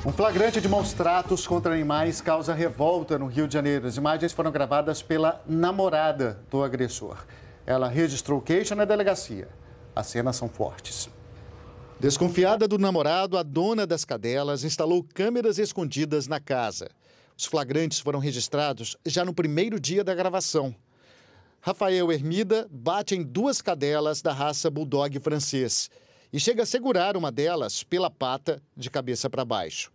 Um flagrante de maus tratos contra animais causa revolta no Rio de Janeiro. As imagens foram gravadas pela namorada do agressor. Ela registrou queixa na delegacia. As cenas são fortes. Desconfiada do namorado, a dona das cadelas instalou câmeras escondidas na casa. Os flagrantes foram registrados já no primeiro dia da gravação. Rafael Hermida bate em 2 cadelas da raça Bulldog francês e chega a segurar uma delas pela pata de cabeça para baixo.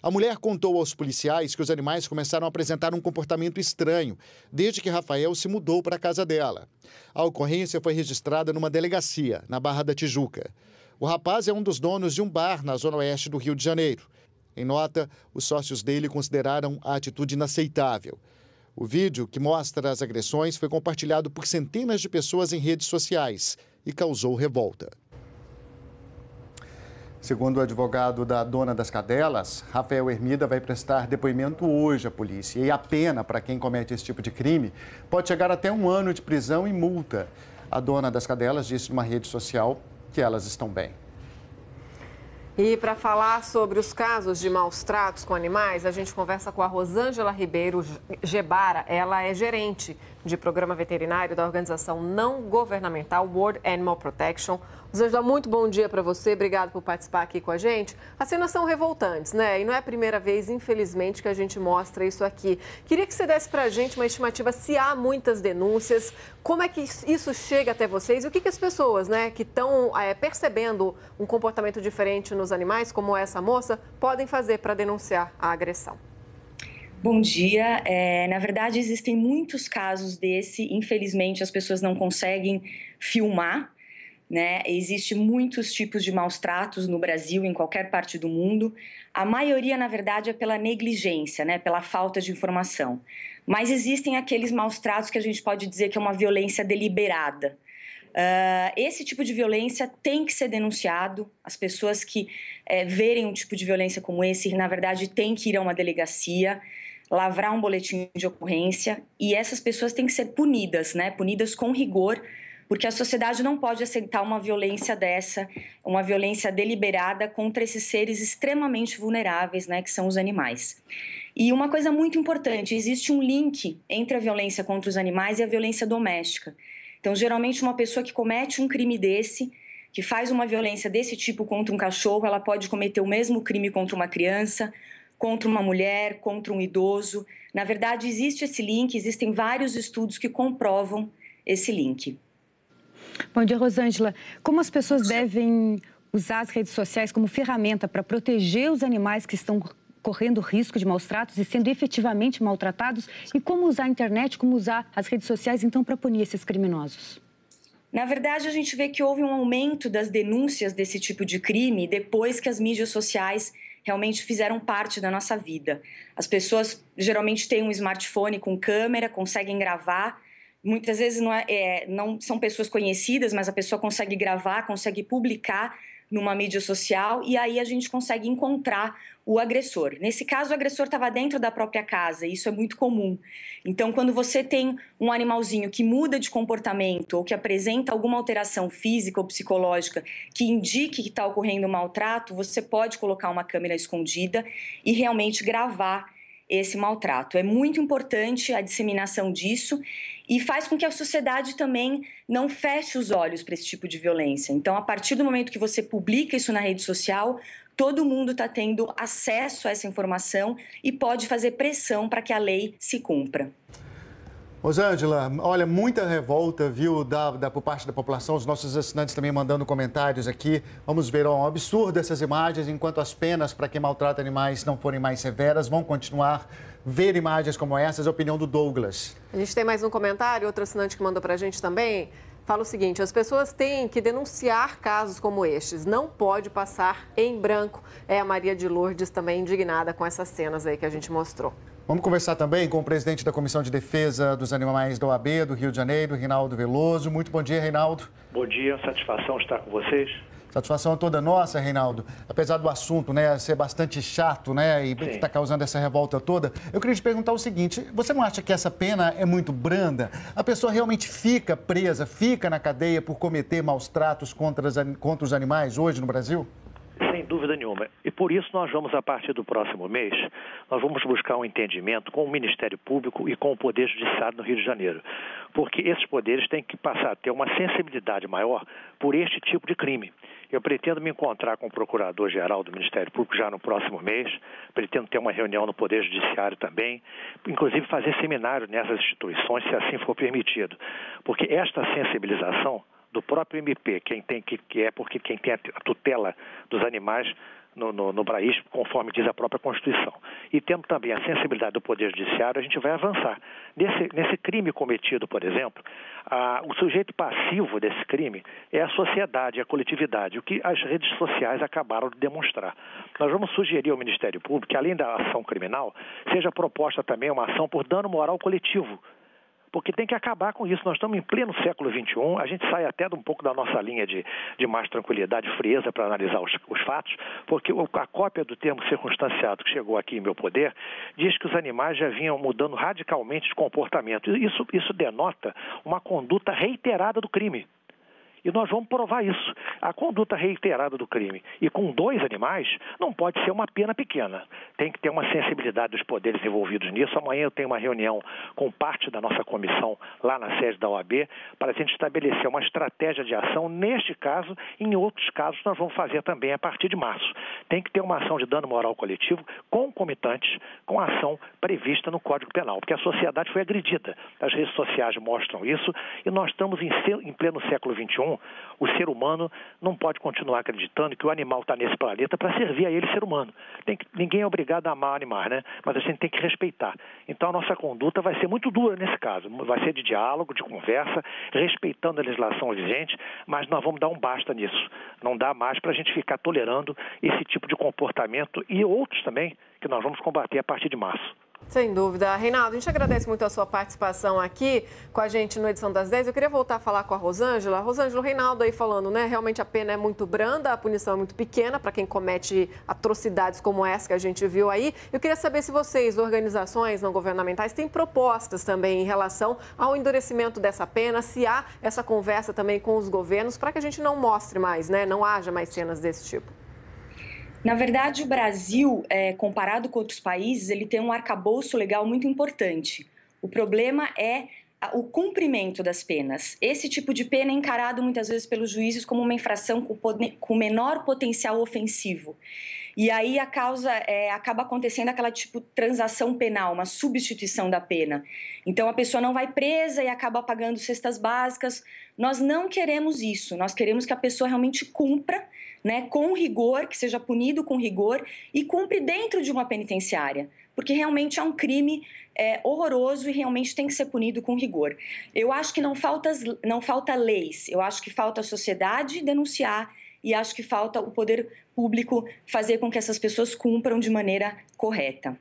A mulher contou aos policiais que os animais começaram a apresentar um comportamento estranho desde que Rafael se mudou para a casa dela. A ocorrência foi registrada numa delegacia, na Barra da Tijuca. O rapaz é um dos donos de um bar na zona oeste do Rio de Janeiro. Em nota, os sócios dele consideraram a atitude inaceitável. O vídeo, que mostra as agressões, foi compartilhado por centenas de pessoas em redes sociais e causou revolta. Segundo o advogado da dona das cadelas, Rafael Hermida vai prestar depoimento hoje à polícia. E a pena para quem comete esse tipo de crime pode chegar até 1 ano de prisão e multa. A dona das cadelas disse numa rede social que elas estão bem. E para falar sobre os casos de maus tratos com animais, a gente conversa com a Rosângela Ribeiro Gebara. Ela é gerente de programa veterinário da organização não governamental World Animal Protection. Rosângela, muito bom dia para você. Obrigado por participar aqui com a gente. As cenas são revoltantes, né? E não é a primeira vez, infelizmente, que a gente mostra isso aqui. Queria que você desse para a gente uma estimativa se há muitas denúncias, como é que isso chega até vocês e o que as pessoas, né, que estão percebendo um comportamento diferente nos animais, como essa moça, podem fazer para denunciar a agressão. Bom dia. Na verdade, existem muitos casos desse. Infelizmente, as pessoas não conseguem filmar, né? Existem muitos tipos de maus tratos no Brasil, em qualquer parte do mundo. A maioria, na verdade, é pela negligência, né? Pela falta de informação. Mas existem aqueles maus tratos que a gente pode dizer que é uma violência deliberada. Esse tipo de violência tem que ser denunciado. As pessoas que verem um tipo de violência como esse, na verdade, têm que ir a uma delegacia, lavrar um boletim de ocorrência, e essas pessoas têm que ser punidas, né? Punidas com rigor, porque a sociedade não pode aceitar uma violência dessa, uma violência deliberada contra esses seres extremamente vulneráveis, né, que são os animais. E uma coisa muito importante, existe um link entre a violência contra os animais e a violência doméstica. Então, geralmente, uma pessoa que comete um crime desse, que faz uma violência desse tipo contra um cachorro, ela pode cometer o mesmo crime contra uma criança, contra uma mulher, contra um idoso. Na verdade, existe esse link, existem vários estudos que comprovam esse link. Bom dia, Rosângela. Como as pessoas devem usar as redes sociais como ferramenta para proteger os animais que estão correndo risco de maus tratos e sendo efetivamente maltratados? E como usar a internet, como usar as redes sociais, então, para punir esses criminosos? Na verdade, a gente vê que houve um aumento das denúncias desse tipo de crime depois que as mídias sociais realmente fizeram parte da nossa vida. As pessoas geralmente têm um smartphone com câmera, conseguem gravar. Muitas vezes não são pessoas conhecidas, mas a pessoa consegue gravar, consegue publicar numa mídia social e aí a gente consegue encontrar o agressor. Nesse caso, o agressor estava dentro da própria casa, e isso é muito comum. Então, quando você tem um animalzinho que muda de comportamento ou que apresenta alguma alteração física ou psicológica que indique que está ocorrendo um maltrato, você pode colocar uma câmera escondida e realmente gravar esse maltrato. É muito importante a disseminação disso e faz com que a sociedade também não feche os olhos para esse tipo de violência. Então, a partir do momento que você publica isso na rede social, todo mundo está tendo acesso a essa informação e pode fazer pressão para que a lei se cumpra. Rosângela, olha, muita revolta, viu, por parte da população, os nossos assinantes também mandando comentários aqui. Vamos ver, ó, um absurdo essas imagens, enquanto as penas para quem maltrata animais não forem mais severas, vão continuar ver imagens como essas, a opinião do Douglas. A gente tem mais um comentário, outro assinante que mandou para a gente também. Fala o seguinte: as pessoas têm que denunciar casos como estes, não pode passar em branco. A Maria de Lourdes também indignada com essas cenas aí que a gente mostrou. Vamos conversar também com o presidente da Comissão de Defesa dos Animais da OAB do Rio de Janeiro, Reinaldo Veloso. Muito bom dia, Reinaldo. Bom dia, satisfação estar com vocês. Satisfação toda nossa, Reinaldo. Apesar do assunto, né, ser bastante chato, né, e que está causando essa revolta toda, eu queria te perguntar o seguinte: você não acha que essa pena é muito branda? A pessoa realmente fica presa, fica na cadeia por cometer maus tratos contra os animais hoje no Brasil? Sem dúvida nenhuma. E por isso nós vamos, a partir do próximo mês, nós vamos buscar um entendimento com o Ministério Público e com o Poder Judiciário no Rio de Janeiro. Porque esses poderes têm que passar a ter uma sensibilidade maior por este tipo de crime. Eu pretendo me encontrar com o Procurador-Geral do Ministério Público já no próximo mês, pretendo ter uma reunião no Poder Judiciário também, inclusive fazer seminário nessas instituições, se assim for permitido. Porque esta sensibilização do próprio MP, quem tem a tutela dos animais no país, conforme diz a própria Constituição. E tendo também a sensibilidade do Poder Judiciário, a gente vai avançar. Nesse crime cometido, por exemplo, o sujeito passivo desse crime é a sociedade, a coletividade, o que as redes sociais acabaram de demonstrar. Nós vamos sugerir ao Ministério Público que, além da ação criminal, seja proposta também uma ação por dano moral coletivo. Porque tem que acabar com isso. Nós estamos em pleno século XXI, a gente sai até um pouco da nossa linha de mais tranquilidade e frieza para analisar os fatos, porque a cópia do termo circunstanciado que chegou aqui em meu poder diz que os animais já vinham mudando radicalmente de comportamento. Isso denota uma conduta reiterada do crime. E nós vamos provar isso. A conduta reiterada do crime e com 2 animais não pode ser uma pena pequena. Tem que ter uma sensibilidade dos poderes envolvidos nisso. Amanhã eu tenho uma reunião com parte da nossa comissão lá na sede da OAB para a gente estabelecer uma estratégia de ação neste caso e em outros casos nós vamos fazer também a partir de março. Tem que ter uma ação de dano moral coletivo concomitante com a ação prevista no Código Penal, porque a sociedade foi agredida. As redes sociais mostram isso e nós estamos em pleno século XXI. O ser humano não pode continuar acreditando que o animal está nesse planeta para servir a ele, ser humano. Ninguém é obrigado a amar animais, né? Mas a gente tem que respeitar. Então a nossa conduta vai ser muito dura nesse caso. Vai ser de diálogo, de conversa, respeitando a legislação vigente, mas nós vamos dar um basta nisso. Não dá mais para a gente ficar tolerando esse tipo de comportamento e outros também que nós vamos combater a partir de março. Sem dúvida. Reinaldo, a gente agradece muito a sua participação aqui com a gente no Edição das 10. Eu queria voltar a falar com a Rosângela. Rosângela, o Reinaldo aí falando, né? Realmente a pena é muito branda, a punição é muito pequena para quem comete atrocidades como essa que a gente viu aí. Eu queria saber se vocês, organizações não governamentais, têm propostas também em relação ao endurecimento dessa pena, se há essa conversa também com os governos para que a gente não mostre mais, né? Não haja mais cenas desse tipo. Na verdade, o Brasil, comparado com outros países, ele tem um arcabouço legal muito importante. O problema é o cumprimento das penas. Esse tipo de pena é encarado muitas vezes pelos juízes como uma infração com menor potencial ofensivo. E aí a causa acaba acontecendo aquela tipo transação penal, uma substituição da pena. Então a pessoa não vai presa e acaba pagando cestas básicas. Nós não queremos isso, nós queremos que a pessoa realmente cumpra, né, com rigor, que seja punido com rigor e cumpre dentro de uma penitenciária, porque realmente é um crime horroroso e realmente tem que ser punido com rigor. Eu acho que não falta leis, eu acho que falta a sociedade denunciar e acho que falta o poder público fazer com que essas pessoas cumpram de maneira correta.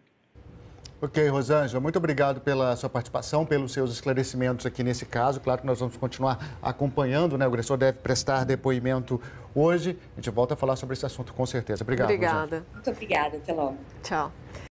Ok, Rosângela, muito obrigado pela sua participação, pelos seus esclarecimentos aqui nesse caso. Claro que nós vamos continuar acompanhando, né? O agressor deve prestar depoimento hoje. A gente volta a falar sobre esse assunto com certeza. Obrigado, Obrigada. Rosângela. Muito obrigada, até logo. Tchau.